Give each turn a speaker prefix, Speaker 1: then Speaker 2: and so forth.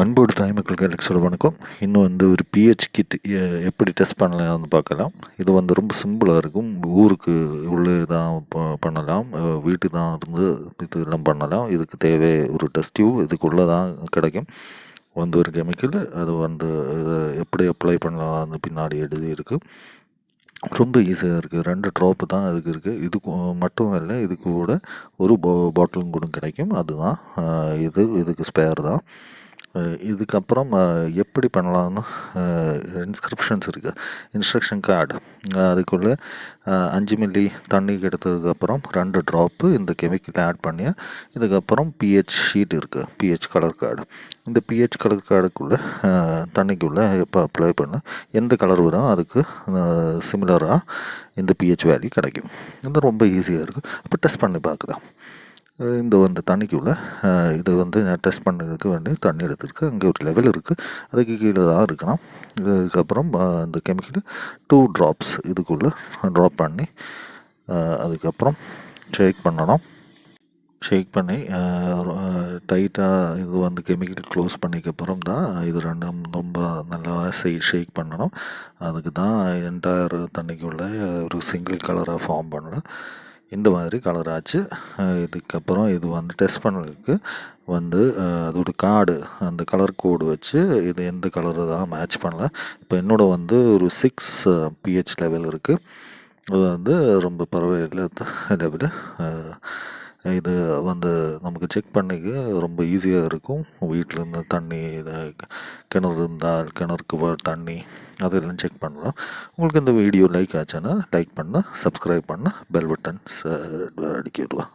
Speaker 1: அன்போடு தாய்மக்களுக்கு எலக்ஸோட வணக்கம். இன்னும் ஒரு பிஹெச் கிட் எப்படி டெஸ்ட் பண்ணலாம்னு பார்க்கலாம். இது ரொம்ப சிம்பிளாக இருக்கும். ஊருக்கு உள்ளே தான் பண்ணலாம், வீட்டு தான் இருந்து இதெல்லாம் பண்ணலாம். இதுக்கு தேவை ஒரு டெஸ்ட் டியூப், இதுக்குள்ளே தான் கிடைக்கும் ஒரு கெமிக்கல். அது எப்படி அப்ளை பண்ணலாம் அந்த பின்னாடி எழுதி இருக்குது. ரொம்ப ஈஸியாக இருக்குது. 2 ட்ராப்பு தான் அதுக்கு இருக்குது. இதுக்கு மட்டும் இல்லை, இதுக்கு கூட ஒரு பாட்டிலும் கூட கிடைக்கும். அதுதான் இதுக்கு ஸ்பேர் தான். இதுக்கப்புறம் எப்படி பண்ணலாம்னு இன்ஸ்ட்ரக்ஷன் கார்டு. அதுக்குள்ளே 5 மில்லி தண்ணி எடுத்ததுக்கப்புறம் 2 ட்ராப்பு இந்த கெமிக்கல் ஆட் பண்ணி, இதுக்கப்புறம் பிஹெச் ஷீட் இருக்குது, பிஹெச் கலர் கார்டு. இந்த பிஹெச் கலர் கார்டுக்குள்ளே தண்ணிக்குள்ளே எப்போ அப்ளை பண்ண எந்த கலர் வரும் அதுக்கு சிமிலராக இந்த பிஹெச் வேல்யூ கிடைக்கும். இது ரொம்ப ஈஸியாக இருக்குது. அப்போ டெஸ்ட் பண்ணி பார்க்கலாம். இந்த தண்ணிக்குள்ளே நான் டெஸ்ட் பண்ணதுக்கு வேண்டி தண்ணி எடுத்துருக்கு. அங்கே ஒரு லெவல் இருக்குது, அதுக்கு கீழே தான் இருக்கணும். இதுக்கப்புறம் இந்த கெமிக்கல் 2 ட்ராப்ஸ் இதுக்குள்ளே ட்ராப் பண்ணி அதுக்கப்புறம் ஷேக் பண்ணணும். ஷேக் பண்ணி டைட்டாக கெமிக்கல் க்ளோஸ் பண்ணிக்கப்புறம் தான் இது ரெண்டும் ரொம்ப நல்லா ஷேக் பண்ணணும். அதுக்கு தான் என்டையர் தண்ணிக்குள்ளே ஒரு சிங்கிள் கலராக ஃபார்ம் பண்ணல. இந்த மாதிரி கலர் ஆச்சு. இதுக்கப்புறம் இது டெஸ்ட் பண்ணதுக்கு அதோட கார்டு, அந்த கலர் கோடு வச்சு இது எந்த கலரு தான் மேட்ச் பண்ணல. இப்போ என்னோட ஒரு 6 பிஹெச் லெவல் இருக்குது. அது ரொம்ப பரவாயில்லை லெவலு. இது நமக்கு செக் பண்ணிக்க ரொம்ப ஈஸியாக இருக்கும். வீட்டிலேருந்து தண்ணி கிணறு இருந்தால் கிணறுக்கு தண்ணி அதெல்லாம் செக் பண்ணலாம். உங்களுக்கு இந்த வீடியோ லைக் ஆச்சுன்னா லைக் பண்ண, சப்ஸ்கிரைப் பண்ண, பெல் பட்டன்ஸ் அடிக்கிடலாம்.